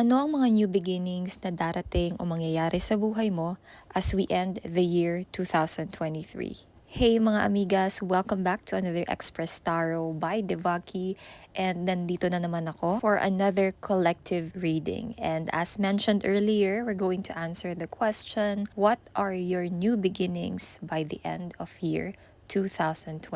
Ano ang mga new beginnings na darating o mangyayari sa buhay mo as we end the year 2023? Hey mga amigas, welcome back to another Express Tarot by Devaki, and nandito na naman ako for another collective reading. And as mentioned earlier, we're going to answer the question, what are your new beginnings by the end of year 2023?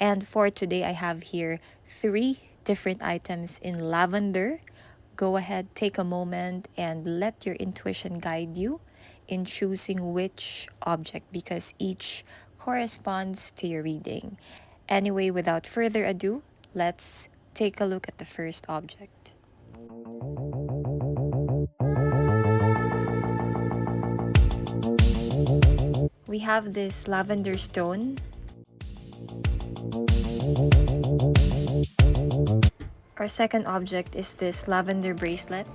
And for today, I have here 3 different items in lavender. Go ahead, take a moment, and let your intuition guide you in choosing which object because each corresponds to your reading. Anyway, without further ado, let's take a look at the first object. We have this lavender stone. Our second object is this lavender bracelet.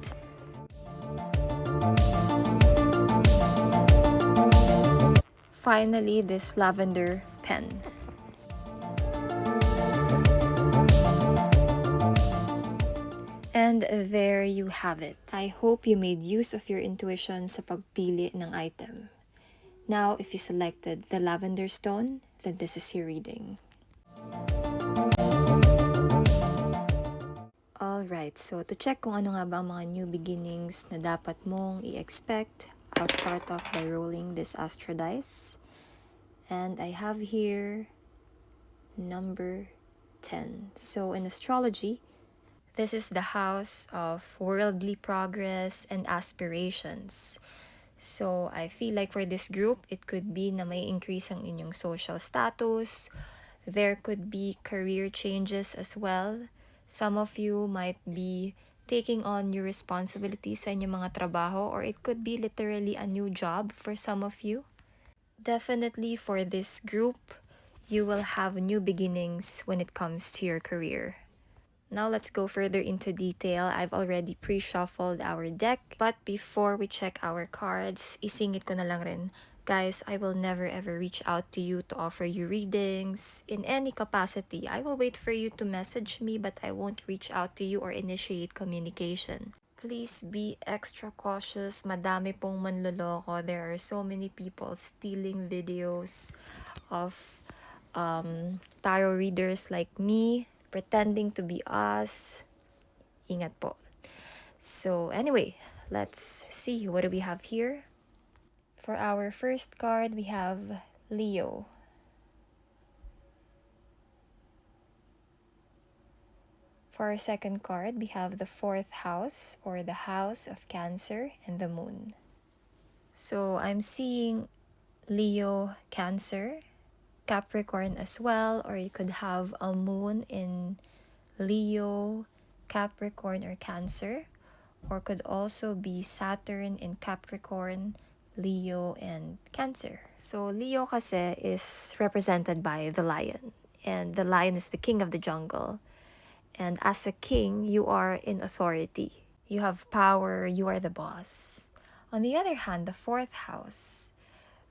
Finally, this lavender pen. And there you have it. I hope you made use of your intuition sa pagpili ng item. Now, if you selected the lavender stone, then this is your reading. Alright, so to check kung ano nga ba ang mga new beginnings na dapat mong i-expect, I'll start off by rolling this astro dice. And I have here number 10. So in astrology, this is the house of worldly progress and aspirations. So I feel like for this group, it could be na may increase ang inyong social status. There could be career changes as well. Some of you might be taking on new responsibilities sa inyong mga trabaho, or it could be literally a new job for some of you. Definitely for this group, you will have new beginnings when it comes to your career. Now let's go further into detail. I've already pre-shuffled our deck, but before we check our cards, isingit ko na lang rin. Guys, I will never ever reach out to you to offer you readings in any capacity. I will wait for you to message me, but I won't reach out to you or initiate communication. Please be extra cautious. Madami pong manloloko. There are so many people stealing videos of tarot readers like me, pretending to be us. Ingat po. So anyway, let's see. What do we have here? For our first card, we have Leo. For our second card, we have the 4th house, or the house of Cancer and the moon. So I'm seeing Leo, Cancer, Capricorn as well, or you could have a moon in Leo, Capricorn, or Cancer, or could also be Saturn in Capricorn, Leo, and Cancer. So Leo kasi is represented by the lion, and the lion is the king of the jungle. And as a king, you are in authority. You have power, you are the boss. On the other hand, the 4th house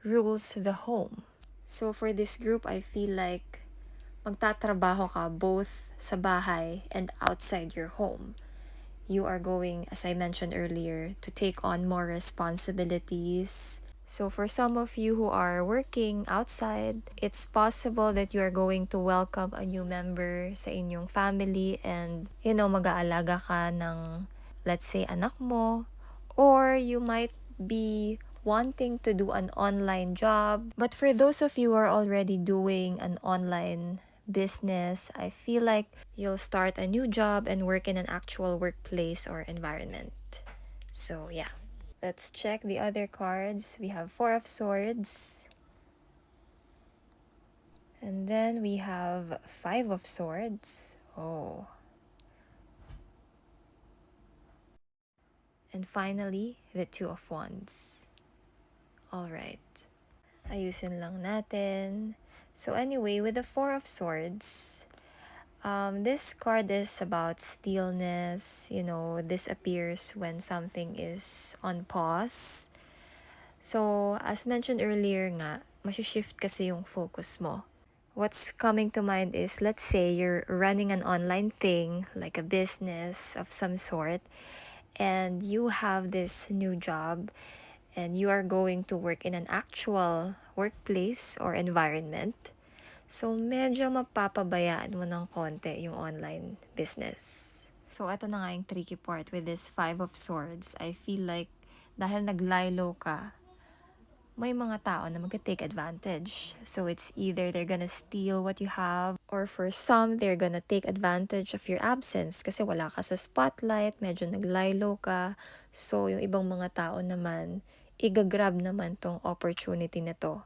rules the home. So for this group, I feel like magtatrabaho ka both sa bahay and outside your home. You are going, as I mentioned earlier, to take on more responsibilities. So for some of you who are working outside, it's possible that you are going to welcome a new member sa inyong family and, mag-aalaga ka ng, let's say, anak mo. Or you might be wanting to do an online job. But for those of you who are already doing an online business, I feel like you'll start a new job and work in an actual workplace or environment. So yeah, let's check the other cards. We have 4 of Swords, and then we have 5 of Swords. Oh, and finally the 2 of Wands. All right, ayusin lang natin. So anyway, with the 4 of Swords, this card is about stillness. This appears when something is on pause. So, as mentioned earlier nga, shift kasi yung focus mo. What's coming to mind is, let's say you're running an online thing, like a business of some sort, and you have this new job and you are going to work in an actual workplace or environment. So, medyo mapapabayaan mo ng konti yung online business. So, ito na nga yung tricky part with this Five of Swords. I feel like dahil nag-lie low ka, may mga tao na mag-take advantage. So, it's either they're gonna steal what you have, or for some, they're gonna take advantage of your absence kasi wala ka sa spotlight, medyo nag-lie low ka. So, yung ibang mga tao naman, igagrab naman tong opportunity na to.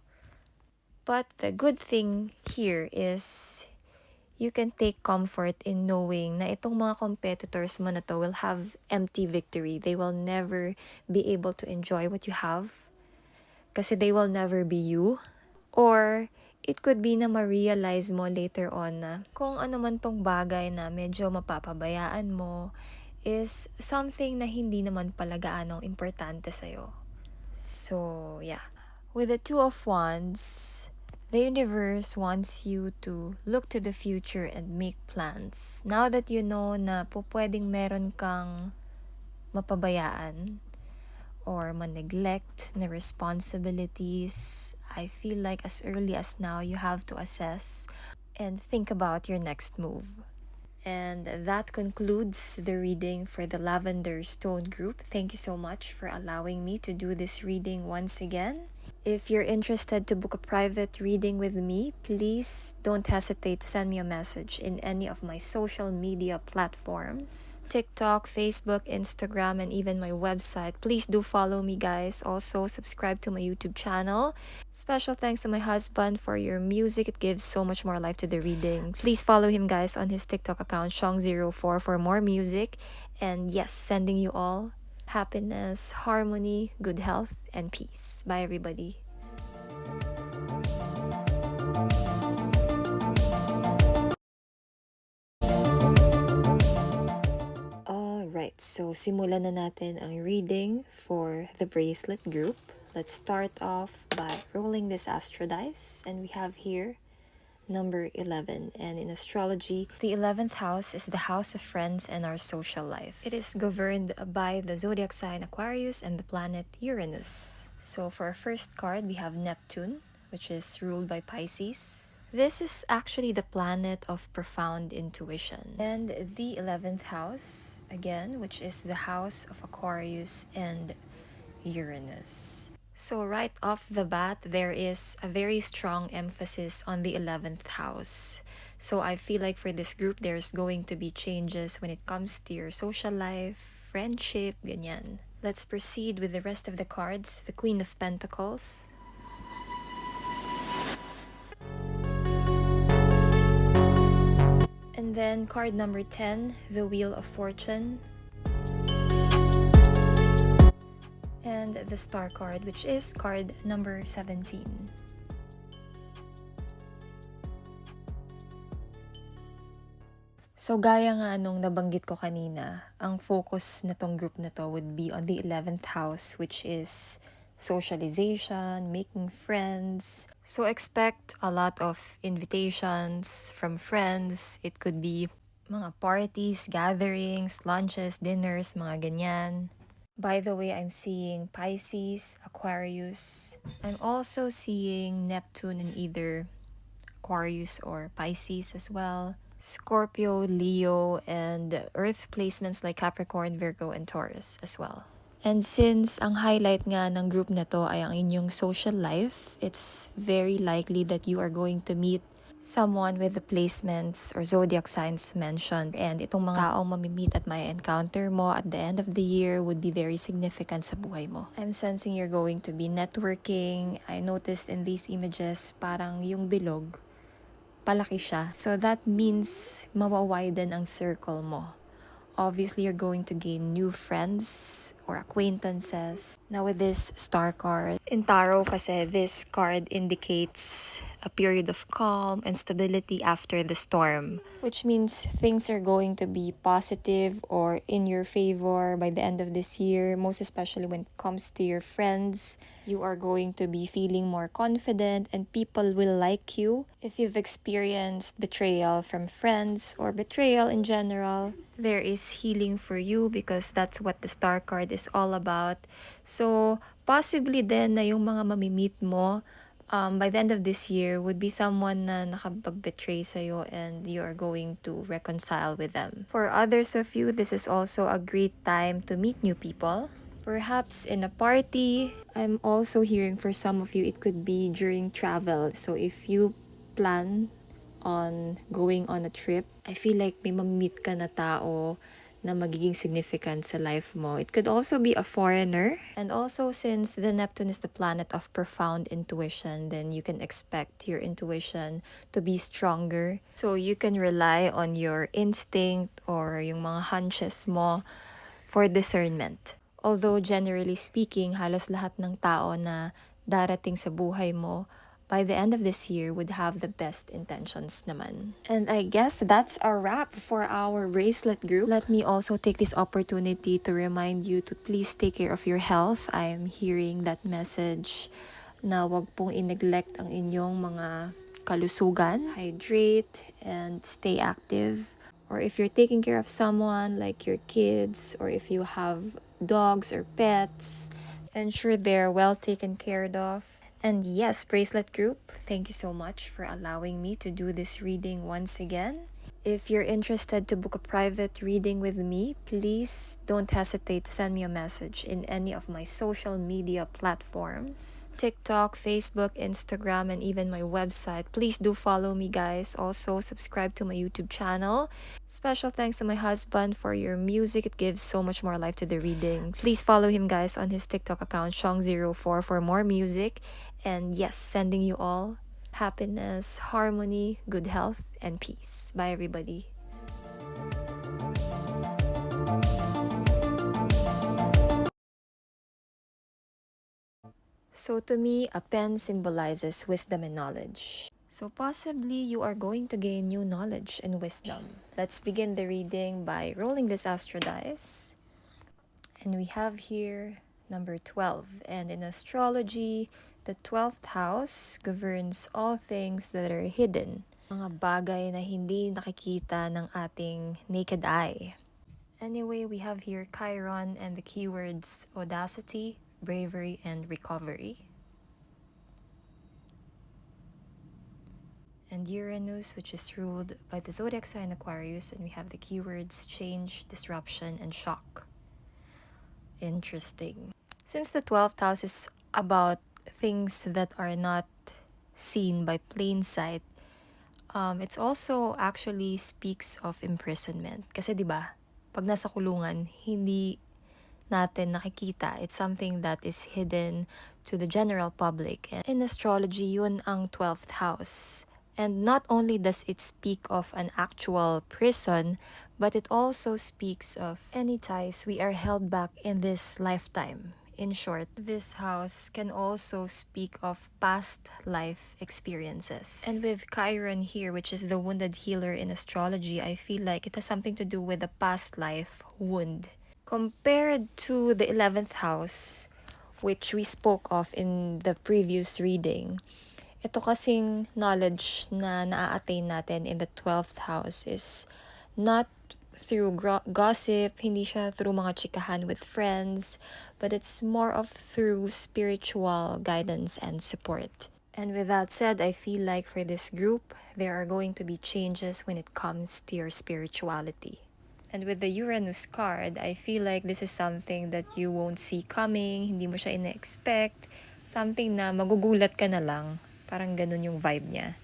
But the good thing here is you can take comfort in knowing na itong mga competitors mo na to will have empty victory. They will never be able to enjoy what you have kasi they will never be you. Or it could be na ma-realize mo later on na kung ano man tong bagay na medyo mapapabayaan mo is something na hindi naman pala gaanong importante sa'yo. So, yeah. With the Two of Wands, the universe wants you to look to the future and make plans. Now that you know na po pwedeng meron kang mapabayaan or ma-neglect na responsibilities, I feel like as early as now, you have to assess and think about your next move. And that concludes the reading for the Lavender Stone group. Thank you so much for allowing me to do this reading once again. If you're interested to book a private reading with me, please don't hesitate to send me a message in any of my social media platforms. TikTok, Facebook, Instagram, and even my website. Please do follow me, guys. Also, subscribe to my YouTube channel. Special thanks to my husband for your music. It gives so much more life to the readings. Please follow him, guys, on his TikTok account, Shong04, for more music. And yes, sending you all happiness, harmony, good health, and peace. Bye, everybody. Alright, so simulan na natin ang reading for the bracelet group. Let's start off by rolling this astro dice, and we have here number 11, and in astrology, the 11th house is the house of friends and our social life. It is governed by the zodiac sign Aquarius and the planet Uranus. So for our first card, we have Neptune, which is ruled by Pisces. This is actually the planet of profound intuition. And the 11th house, again, which is the house of Aquarius and Uranus. So right off the bat, there is a very strong emphasis on the 11th house. So I feel like for this group, there's going to be changes when it comes to your social life, friendship, ganyan. Let's proceed with the rest of the cards. The Queen of Pentacles. And then card number 10, the Wheel of Fortune. And the Star card, which is card number 17. So gaya nga nung nabanggit ko kanina, ang focus na tong group na to would be on the 11th house, which is socialization, making friends. So expect a lot of invitations from friends. It could be mga parties, gatherings, lunches, dinners, mga ganyan. By the way, I'm seeing Pisces, Aquarius. I'm also seeing Neptune in either Aquarius or Pisces as well. Scorpio, Leo, and Earth placements like Capricorn, Virgo, and Taurus as well. And since ang highlight nga ng group na to ay ang inyong social life, it's very likely that you are going to meet someone with the placements or zodiac signs mentioned. And itong mga taong mamimit at may encounter mo at the end of the year would be very significant sa buhay mo. I'm sensing you're going to be networking. I noticed in these images, parang yung bilog, palaki siya. So that means mawawiden ang circle mo. Obviously, you're going to gain new friends or acquaintances. Now with this star card, in tarot kasi this card indicates a period of calm and stability after the storm, which means things are going to be positive or in your favor by the end of this year, most especially when it comes to your friends. You are going to be feeling more confident and people will like you. If you've experienced betrayal from friends or betrayal in general, there is healing for you because that's what the star card is all about. So, possibly then na yung mga mamimit mo by the end of this year would be someone na nakapag-betray sa'yo and you are going to reconcile with them. For others of you, this is also a great time to meet new people. Perhaps in a party. I'm also hearing for some of you, it could be during travel. So if you plan on going on a trip, I feel like may mamit ka na tao na magiging significant sa life mo. It could also be a foreigner. And also, since the Neptune is the planet of profound intuition, then you can expect your intuition to be stronger. So you can rely on your instinct or yung mga hunches mo for discernment. Although generally speaking, halos lahat ng tao na darating sa buhay mo by the end of this year would have the best intentions naman. And I guess that's a wrap for our bracelet group. Let me also take this opportunity to remind you to please take care of your health. I am hearing that message na wag pong i-neglect ang inyong mga kalusugan. Hydrate and stay active. Or if you're taking care of someone like your kids, or if you have dogs or pets, ensure they're well taken care of. And yes, bracelet group, thank you so much for allowing me to do this reading once again. If you're interested to book a private reading with me, please don't hesitate to send me a message in any of my social media platforms. TikTok, Facebook, Instagram, and even my website. Please do follow me, guys. Also, subscribe to my YouTube channel. Special thanks to my husband for your music. It gives so much more life to the readings. Please follow him, guys, on his TikTok account, Shong04, for more music. And yes, sending you all happiness, harmony, good health, and peace. Bye, everybody. So to me, a pen symbolizes wisdom and knowledge. So possibly you are going to gain new knowledge and wisdom. Let's begin the reading by rolling this astro dice. And we have here number 12. And in astrology, the 12th house governs all things that are hidden. Mga bagay na hindi nakikita ng ating naked eye. Anyway, we have here Chiron and the keywords audacity, bravery, and recovery. And Uranus, which is ruled by the zodiac sign Aquarius, and we have the keywords change, disruption, and shock. Interesting. Since the 12th house is about things that are not seen by plain sight, it's also actually speaks of imprisonment. Kasi 'di ba, pag nasa kulungan, hindi natin nakikita. It's something that is hidden to the general public. And in astrology, yun ang 12th house. And not only does it speak of an actual prison, but it also speaks of any ties we are held back in this lifetime. In short, this house can also speak of past life experiences. And with Chiron here, which is the wounded healer in astrology, I feel like it has something to do with a past life wound. Compared to the 11th house, which we spoke of in the previous reading, ito kasing knowledge na naa-attain natin in the 12th house is not through gossip, hindi siya through mga chikahan with friends, but it's more of through spiritual guidance and support. And with that said, I feel like for this group, there are going to be changes when it comes to your spirituality. And with the Uranus card, I feel like this is something that you won't see coming, hindi mo siya ina-expect, something na magugulat ka na lang. Parang ganun yung vibe niya.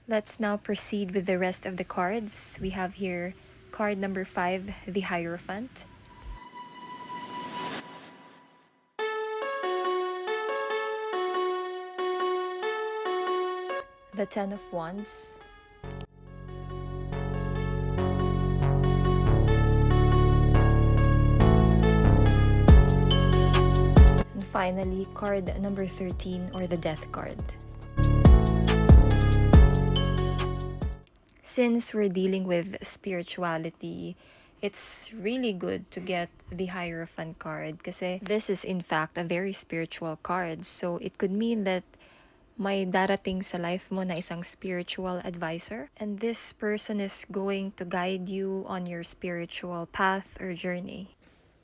Let's now proceed with the rest of the cards. We have here card number 5, the Hierophant. The Ten of Wands. finally, card number 13, or the Death card. Since we're dealing with spirituality, it's really good to get the Hierophant card kasi this is in fact a very spiritual card. So it could mean that may darating sa life mo na isang spiritual advisor, and this person is going to guide you on your spiritual path or journey.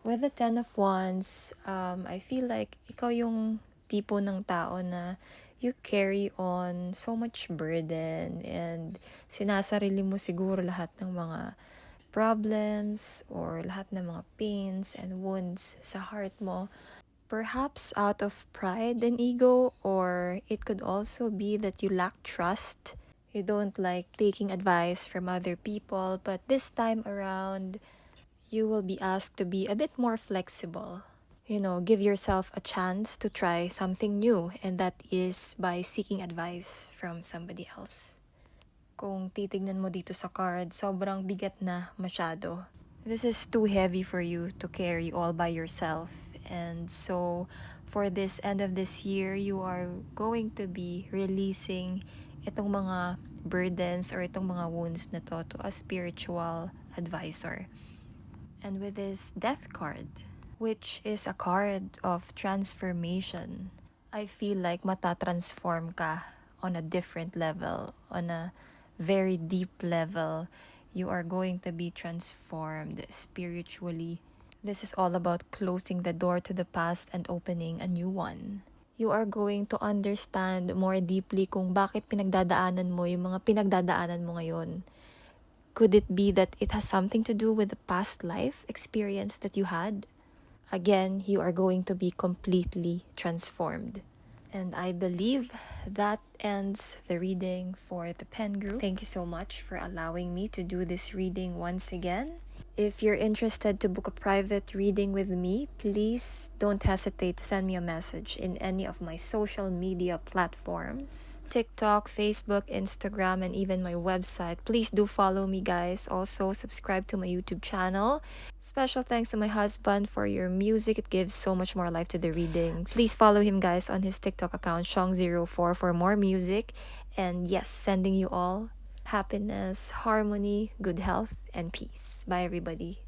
With the Ten of Wands, I feel like ikaw yung tipo ng tao na you carry on so much burden, and sinasarili mo siguro lahat ng mga problems or lahat ng mga pains and wounds sa heart mo. Perhaps out of pride and ego, or it could also be that you lack trust. You don't like taking advice from other people, but this time around, you will be asked to be a bit more flexible. You know, give yourself a chance to try something new, and that is by seeking advice from somebody else. Kung titignan mo dito sa card, sobrang bigat na masyado. This is too heavy for you to carry all by yourself. And so, for this end of this year, you are going to be releasing itong mga burdens or itong mga wounds na to a spiritual advisor. And with this Death card, which is a card of transformation, I feel like matatransform ka on a different level, on a very deep level. You are going to be transformed spiritually. This is all about closing the door to the past and opening a new one. You are going to understand more deeply kung bakit pinagdadaanan mo yung mga pinagdadaanan mo ngayon. Could it be that it has something to do with the past life experience that you had? Again, you are going to be completely transformed. And I believe that ends the reading for the Pen Group. Thank you so much for allowing me to do this reading once again. If you're interested to book a private reading with me, please don't hesitate to send me a message in any of my social media platforms. TikTok, Facebook, Instagram, and even my website. Please do follow me, guys. Also, subscribe to my YouTube channel. Special thanks to my husband for your music. It gives so much more life to the readings. Please follow him, guys, on his TikTok account, Shong04, for more music. And yes, sending you all happiness, harmony, good health, and peace. Bye, everybody.